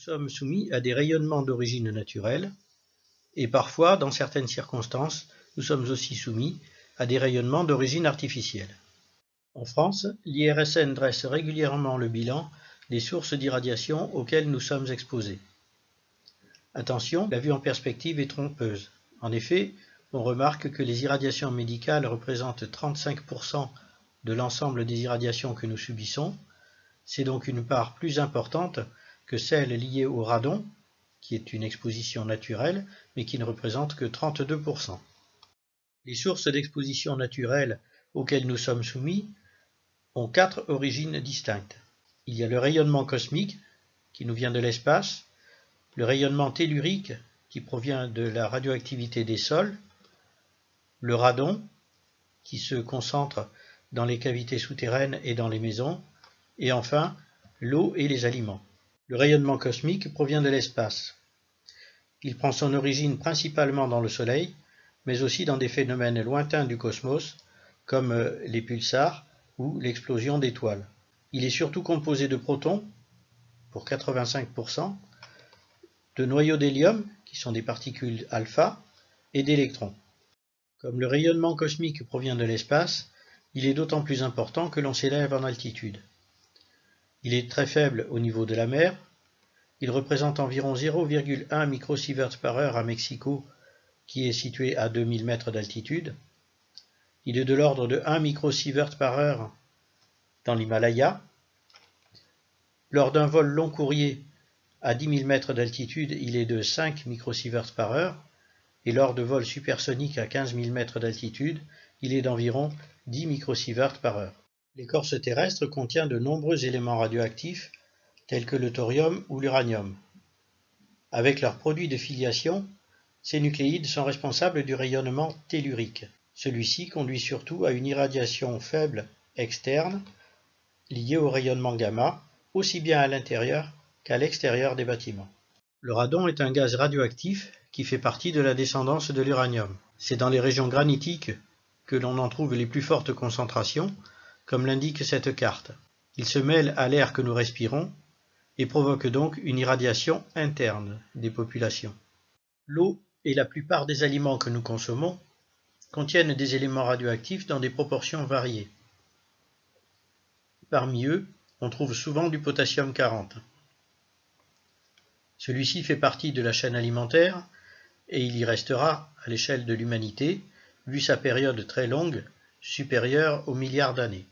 sommes soumis à des rayonnements d'origine naturelle et parfois, dans certaines circonstances, nous sommes aussi soumis à des rayonnements d'origine artificielle. En France, l'IRSN dresse régulièrement le bilan des sources d'irradiation auxquelles nous sommes exposés. Attention, la vue en perspective est trompeuse. En effet, on remarque que les irradiations médicales représentent 35% de l'ensemble des irradiations que nous subissons. C'est donc une part plus importante que celle liée au radon, qui est une exposition naturelle, mais qui ne représente que 32%. Les sources d'exposition naturelle auxquelles nous sommes soumis ont 4 origines distinctes. Il y a le rayonnement cosmique, qui nous vient de l'espace, le rayonnement tellurique, qui provient de la radioactivité des sols, le radon, qui se concentre dans les cavités souterraines et dans les maisons, et enfin, l'eau et les aliments. Le rayonnement cosmique provient de l'espace. Il prend son origine principalement dans le Soleil, mais aussi dans des phénomènes lointains du cosmos, comme les pulsars ou l'explosion d'étoiles. Il est surtout composé de protons, pour 85%, de noyaux d'hélium, qui sont des particules alpha, et d'électrons. Comme le rayonnement cosmique provient de l'espace, il est d'autant plus important que l'on s'élève en altitude. Il est très faible au niveau de la mer. Il représente environ 0,1 microsievert par heure à Mexico, qui est situé à 2000 mètres d'altitude. Il est de l'ordre de 1 microsievert par heure dans l'Himalaya. Lors d'un vol long courrier à 10 000 mètres d'altitude, il est de 5 microsieverts par heure, et lors de vols supersoniques à 15 000 mètres d'altitude, il est d'environ 10 microsieverts par heure. L'écorce terrestre contient de nombreux éléments radioactifs, tels que le thorium ou l'uranium. Avec leurs produits de filiation, ces nucléides sont responsables du rayonnement tellurique. Celui-ci conduit surtout à une irradiation faible externe, liée au rayonnement gamma, aussi bien à l'intérieur qu'à l'extérieur des bâtiments. Le radon est un gaz radioactif qui fait partie de la descendance de l'uranium. C'est dans les régions granitiques que l'on en trouve les plus fortes concentrations, comme l'indique cette carte. Il se mêle à l'air que nous respirons et provoque donc une irradiation interne des populations. L'eau et la plupart des aliments que nous consommons contiennent des éléments radioactifs dans des proportions variées. Parmi eux, on trouve souvent du potassium 40. Celui-ci fait partie de la chaîne alimentaire et il y restera à l'échelle de l'humanité, vu sa période très longue, supérieure aux milliards d'années.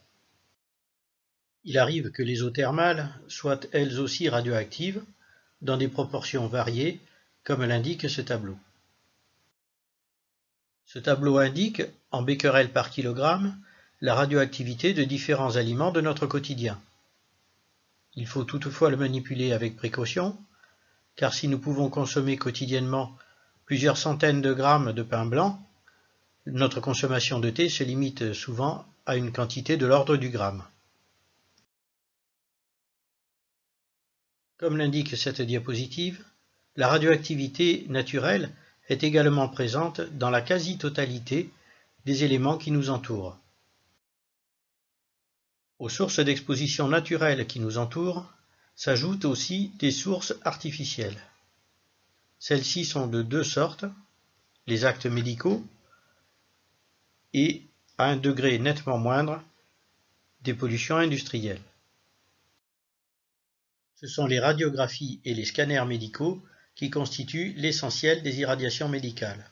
Il arrive que les eaux thermales soient elles aussi radioactives, dans des proportions variées, comme l'indique ce tableau. Ce tableau indique, en becquerel par kilogramme, la radioactivité de différents aliments de notre quotidien. Il faut toutefois le manipuler avec précaution, car si nous pouvons consommer quotidiennement plusieurs centaines de grammes de pain blanc, notre consommation de thé se limite souvent à une quantité de l'ordre du gramme. Comme l'indique cette diapositive, la radioactivité naturelle est également présente dans la quasi-totalité des éléments qui nous entourent. Aux sources d'exposition naturelles qui nous entourent s'ajoutent aussi des sources artificielles. Celles-ci sont de deux sortes, les actes médicaux et, à un degré nettement moindre, des pollutions industrielles. Ce sont les radiographies et les scanners médicaux qui constituent l'essentiel des irradiations médicales.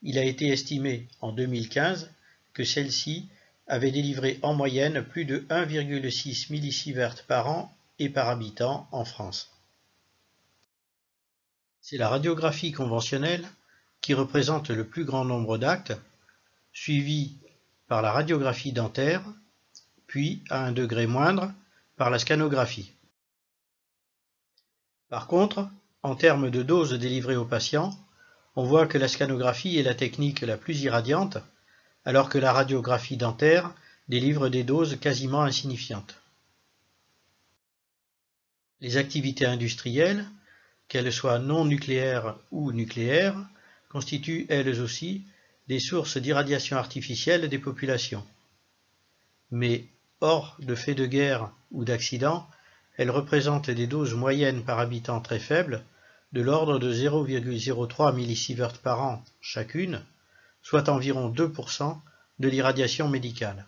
Il a été estimé en 2015 que celles-ci avaient délivré en moyenne plus de 1,6 millisieverts par an et par habitant en France. C'est la radiographie conventionnelle qui représente le plus grand nombre d'actes, suivie par la radiographie dentaire, puis, à un degré moindre, par la scanographie. Par contre, en termes de doses délivrées aux patients, on voit que la scanographie est la technique la plus irradiante, alors que la radiographie dentaire délivre des doses quasiment insignifiantes. Les activités industrielles, qu'elles soient non nucléaires ou nucléaires, constituent elles aussi des sources d'irradiation artificielle des populations. Mais, hors de faits de guerre ou d'accidents, elles représentent des doses moyennes par habitant très faibles, de l'ordre de 0,03 millisieverts par an chacune, soit environ 2% de l'irradiation médicale.